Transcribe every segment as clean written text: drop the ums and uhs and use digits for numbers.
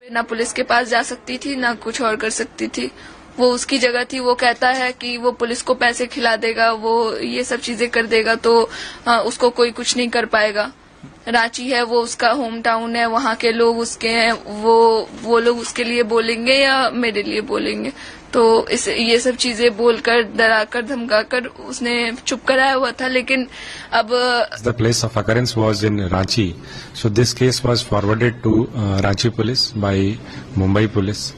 ना पुलिस के पास जा सकती थी ना कुछ और कर सकती थी। वो उसकी जगह थी। वो कहता है कि वो पुलिस को पैसे खिला देगा, वो ये सब चीजें कर देगा, तो उसको कोई कुछ नहीं कर पाएगा। रांची है, वो उसका होम टाउन है, वहाँ के लोग उसके हैं, वो लोग उसके लिए बोलेंगे या मेरे लिए बोलेंगे। तो ये सब चीजें बोलकर, डराकर, धमकाकर उसने चुप कराया हुआ था। लेकिन अब The place of occurrence was in Ranchi, so this case was forwarded to Ranchi police by Mumbai police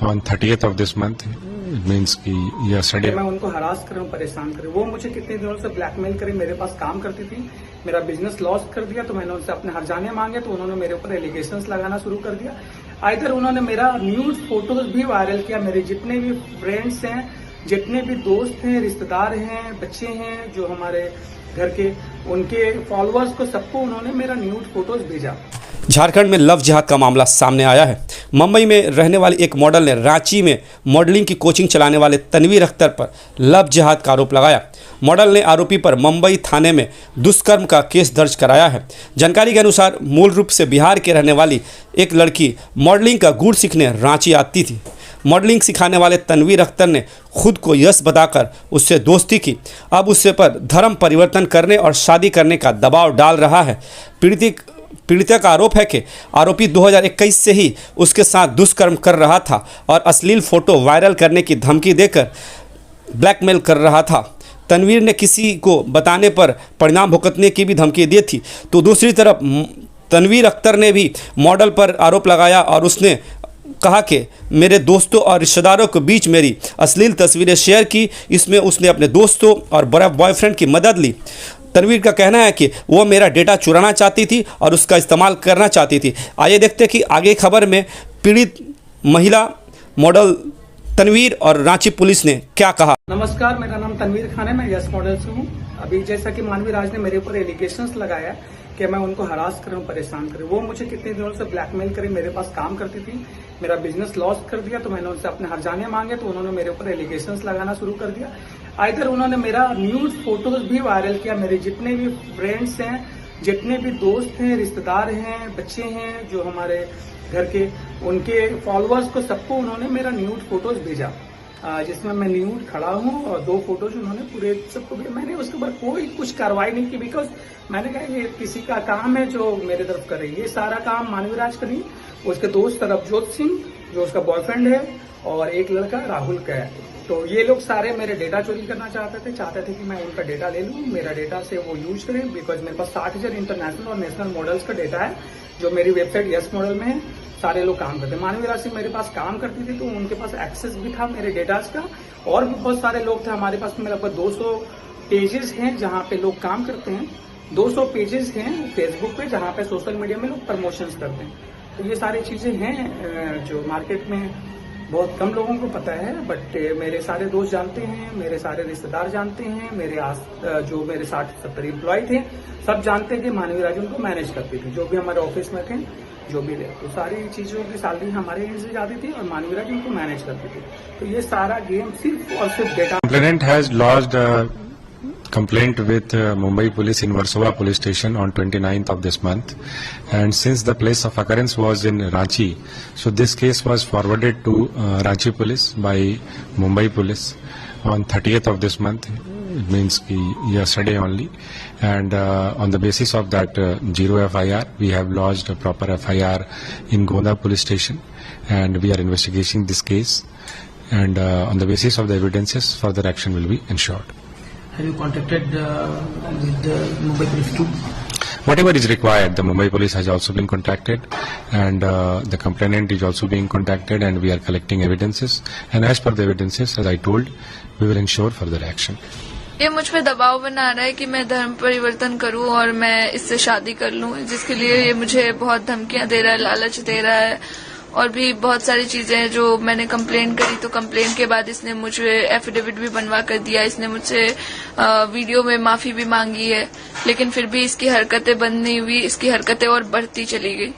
on 30th of this month. It means कि yesterday मैं उनको हरास कर रहा हूँ, परेशान कर रहा हूँ। वो मुझे कितने दिनों से ब्लैकमेल करे, मेरे पास काम करती थी, मेरा बिजनेस लॉस कर दिया, तो मैंने उनसे अपने हर्जाने मांगे, तो उन्होंने मेरे ऊपर एलिगेशंस लगाना शुरू कर दिया। इधर उन्होंने मेरा न्यूज फोटोज भी वायरल किया। मेरे जितने भी फ्रेंड्स हैं, जितने भी दोस्त हैं, रिश्तेदार हैं, बच्चे हैं जो हमारे घर के, उनके फॉलोअर्स को सबको उन्होंने मेरा न्यूज फोटोज भेजा। झारखंड में लव जिहाद का मामला सामने आया है। मुंबई में रहने वाली एक मॉडल ने रांची में मॉडलिंग की कोचिंग चलाने वाले तनवीर अख्तर पर लव जिहाद का आरोप लगाया। मॉडल ने आरोपी पर मुंबई थाने में दुष्कर्म का केस दर्ज कराया है। जानकारी के अनुसार मूल रूप से बिहार के रहने वाली एक लड़की मॉडलिंग का गुर सीखने रांची आती थी। मॉडलिंग सिखाने वाले तनवीर अख्तर ने खुद को यश बताकर उससे दोस्ती की। अब उससे पर धर्म परिवर्तन करने और शादी करने का दबाव डाल रहा है। पीड़िता का आरोप है कि आरोपी 2021 से ही उसके साथ दुष्कर्म कर रहा था और अश्लील फोटो वायरल करने की धमकी देकर ब्लैकमेल कर रहा था। तनवीर ने किसी को बताने पर परिणाम भुगतने की भी धमकी दी थी। तो दूसरी तरफ तनवीर अख्तर ने भी मॉडल पर आरोप लगाया और उसने कहा कि मेरे दोस्तों और रिश्तेदारों के बीच मेरी अश्लील तस्वीरें शेयर की। इसमें उसने अपने दोस्तों और बड़ा बॉयफ्रेंड की मदद ली। तनवीर का कहना है कि वो मेरा डेटा चुराना चाहती थी और उसका इस्तेमाल करना चाहती थी। आइए देखते हैं कि आगे खबर में पीड़ित महिला मॉडल तनवीर और रांची पुलिस ने क्या कहा। नमस्कार, मेरा नाम तनवीर खान है, मैं यस मॉडल से हूँ। अभी जैसा कि मानवी राज ने मेरे ऊपर एलिगेशंस लगाया कि मैं उनको हरास कर रहा हूँ, परेशान कर रहा हूँ। वो मुझे कितने दिनों से ब्लैकमेल करे, मेरे पास काम करती थी, मेरा बिजनेस लॉस कर दिया, तो मैंने उनसे अपने हर्जाने मांगे, तो उन्होंने मेरे ऊपर एलिगेशंस लगाना शुरू कर दिया। इधर उन्होंने मेरा न्यूज फोटोज भी वायरल किया। मेरे जितने भी फ्रेंड्स हैं, जितने भी दोस्त हैं, रिश्तेदार हैं, बच्चे हैं जो हमारे घर के, उनके फॉलोअर्स को सबको उन्होंने मेरा न्यूड फोटोज भेजा, जिसमें मैं न्यूड खड़ा हूँ और 2 फोटोज उन्होंने पूरे सबको भेजा। मैंने उसके ऊपर कोई कुछ कार्रवाई नहीं की, बिकॉज मैंने कहा ये किसी का काम है जो मेरे तरफ करे। ये सारा काम मानवी राज का नहीं, उसके दोस्त रवजोत सिंह जो उसका बॉयफ्रेंड है और एक लड़का राहुल का है। तो ये लोग सारे मेरे डेटा चोरी करना चाहते थे कि मैं उनका डेटा ले लूं, मेरा डेटा से वो यूज करें, बिकॉज मेरे पास 60,000 इंटरनेशनल और नेशनल मॉडल्स का डेटा है जो मेरी वेबसाइट यस मॉडल में है। सारे लोग काम करते हैं। मानवी राशि मेरे पास काम करती थी, तो उनके पास एक्सेस भी था मेरे डेटाज का, और भी बहुत सारे लोग थे हमारे पास। में लगभग 200 पेजेस हैं जहां पे लोग काम करते हैं। 200 पेजेस हैं फेसबुक पे जहां पे सोशल मीडिया में लोग प्रमोशंस करते हैं। तो ये सारी चीजें हैं जो मार्केट में बहुत कम लोगों को पता है, बट मेरे सारे दोस्त जानते हैं, मेरे सारे रिश्तेदार जानते हैं, जो मेरे 60-70 एम्प्लॉय थे सब जानते हैं कि मानवी राज उनको मैनेज करती थी। जो भी हमारे ऑफिस में थे, जो भी थे, तो सारी चीजों की सैलरी हमारे एंड से जाती थी और मानवी राज उनको मैनेज करती थी। तो ये सारा गेम सिर्फ और सिर्फ data. Complainant has lodged a complaint with Mumbai police in Versova police station on 29th of this month, and since the place of occurrence was in Ranchi, so this case was forwarded to Ranchi police by Mumbai police on 30th of this month. It means yesterday only, and on the basis of that 0 FIR, we have lodged a proper FIR in Gonda police station, and we are investigating this case, and on the basis of the evidences, further action will be ensured. Have you contacted with the Mumbai police too? Whatever is required, the Mumbai police has also been contacted, and the complainant is also being contacted, and we are collecting evidences, and as per the evidences, as I told, we will ensure further action. ये मुझ पे दबाव बना रहा है कि मैं धर्म परिवर्तन करूं और मैं इससे शादी कर लूं, जिसके लिए ये मुझे बहुत धमकियां दे रहा है, लालच दे रहा है, और भी बहुत सारी चीजें हैं जो मैंने कंप्लेंट करी। तो कंप्लेंट के बाद इसने मुझे एफिडेविट भी बनवा कर दिया, इसने मुझसे वीडियो में माफी भी मांगी है, लेकिन फिर भी इसकी हरकतें बंद नहीं हुई, इसकी हरकतें और बढ़ती चली गई।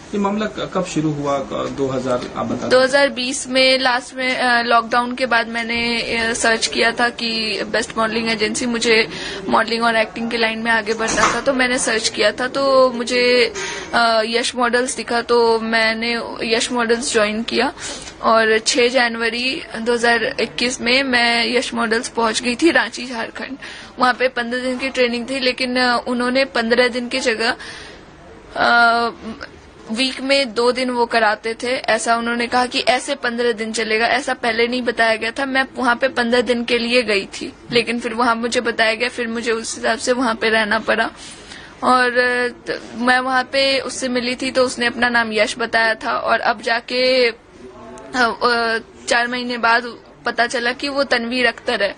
ये मामला कब शुरू हुआ? 2000 आप बता 2020 में लास्ट में लॉकडाउन के बाद मैंने सर्च किया था कि बेस्ट मॉडलिंग एजेंसी, मुझे मॉडलिंग और एक्टिंग की लाइन में आगे बढ़ना था, तो मैंने सर्च किया था, तो मुझे यश मॉडल्स दिखा, तो मैंने यश मॉडल्स ज्वाइन किया और 6 जनवरी 2021 में मैं यश मॉडल्स पहुंच गई थी रांची, झारखंड। वहां पे 15 दिन की ट्रेनिंग थी, लेकिन उन्होंने 15 दिन की जगह वीक में 2 दिन वो कराते थे। ऐसा उन्होंने कहा कि ऐसे 15 दिन चलेगा, ऐसा पहले नहीं बताया गया था। मैं वहां पे 15 दिन के लिए गई थी, लेकिन फिर वहां मुझे बताया गया, फिर मुझे उस हिसाब से वहां पे रहना पड़ा। और मैं वहां पे उससे मिली थी, तो उसने अपना नाम यश बताया था, और अब जाके 4 महीने बाद पता चला कि वो तनवीर अख्तर है।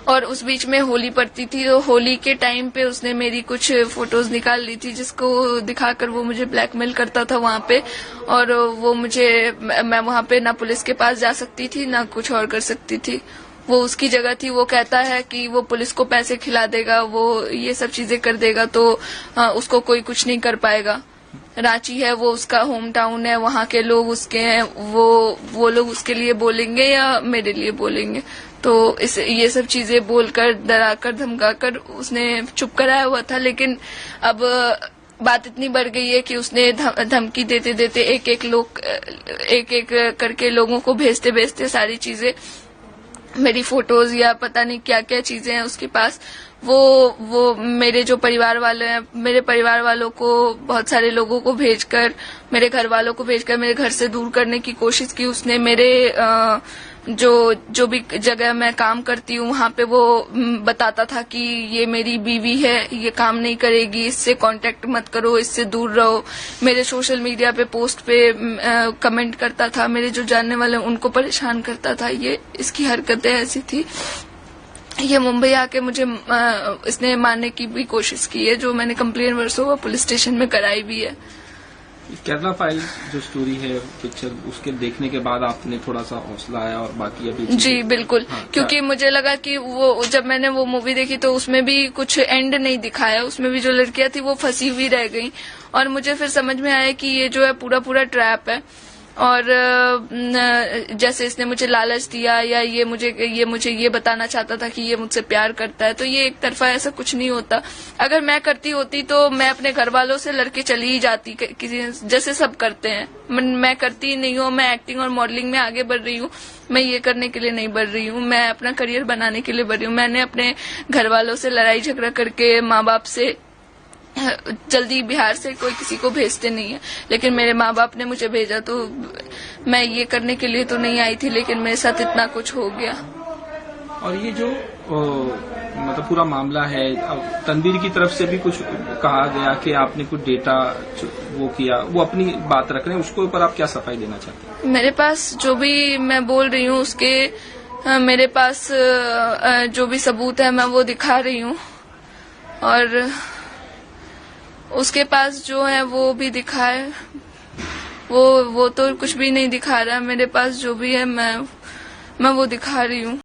और उस बीच में होली पड़ती थी, तो होली के टाइम पे उसने मेरी कुछ फोटोज निकाल ली थी, जिसको दिखाकर वो मुझे ब्लैकमेल करता था वहां पे। और वो मैं वहां पे ना पुलिस के पास जा सकती थी, ना कुछ और कर सकती थी। वो उसकी जगह थी। वो कहता है कि वो पुलिस को पैसे खिला देगा, वो ये सब चीजें कर देगा, तो उसको कोई कुछ नहीं कर पाएगा। रांची है, वो उसका होम टाउन है, वहां के लोग उसके हैं, वो लोग उसके लिए बोलेंगे या मेरे लिए बोलेंगे। तो ये सब चीजें बोलकर, डराकर, धमकाकर उसने चुप कराया हुआ था। लेकिन अब बात इतनी बढ़ गई है कि उसने धमकी देते देते एक एक करके लोगों को भेजते सारी चीजें, मेरी फोटोज या पता नहीं क्या क्या चीजें हैं उसके पास, वो मेरे जो परिवार वाले हैं, मेरे परिवार वालों को, बहुत सारे लोगों को भेजकर, मेरे घर वालों को भेजकर मेरे घर से दूर करने की कोशिश की उसने। मेरे जो भी जगह मैं काम करती हूँ वहां पे वो बताता था कि ये मेरी बीवी है, ये काम नहीं करेगी, इससे कांटेक्ट मत करो, इससे दूर रहो। मेरे सोशल मीडिया पे पोस्ट पे कमेंट करता था, मेरे जो जानने वाले उनको परेशान करता था। ये इसकी हरकतें ऐसी थी। ये मुंबई आके मुझे इसने मारने की भी कोशिश की है, जो मैंने कंप्लेन वर्सोवा पुलिस स्टेशन में कराई भी है। केरला फाइल जो स्टोरी है, पिक्चर, उसके देखने के बाद आपने थोड़ा सा हौसला आया और बाकी अभी? जी बिल्कुल। हाँ, क्योंकि मुझे लगा कि वो जब मैंने वो मूवी देखी तो उसमें भी कुछ एंड नहीं दिखाया, उसमें भी जो लड़कियां थी वो फंसी हुई रह गई। और मुझे फिर समझ में आया कि ये जो है पूरा ट्रैप है। और जैसे इसने मुझे लालच दिया, या ये मुझे ये बताना चाहता था कि ये मुझसे प्यार करता है, तो ये एक तरफा ऐसा कुछ नहीं होता। अगर मैं करती होती तो मैं अपने घर वालों से लड़के चली ही जाती, किसी जैसे सब करते हैं। मैं करती नहीं हूँ, मैं एक्टिंग और मॉडलिंग में आगे बढ़ रही हूँ, मैं ये करने के लिए नहीं बढ़ रही हूँ, मैं अपना करियर बनाने के लिए बढ़ रही हूँ। मैंने अपने घर वालों से लड़ाई झगड़ा करके, माँ बाप से जल्दी बिहार से कोई किसी को भेजते नहीं है, लेकिन मेरे माँ बाप ने मुझे भेजा, तो मैं ये करने के लिए तो नहीं आई थी, लेकिन मेरे साथ इतना कुछ हो गया। और ये जो मतलब पूरा मामला है, अब तनवीर की तरफ से भी कुछ कहा गया कि आपने कुछ डेटा वो किया, वो अपनी बात रख रहे हैं, उसके ऊपर आप क्या सफाई देना चाहते हैं? मेरे पास जो भी मैं बोल रही हूँ उसके मेरे पास जो भी सबूत है मैं वो दिखा रही हूँ, और उसके पास जो है वो भी दिखाए। वो तो कुछ भी नहीं दिखा रहा है। मेरे पास जो भी है मैं वो दिखा रही हूँ।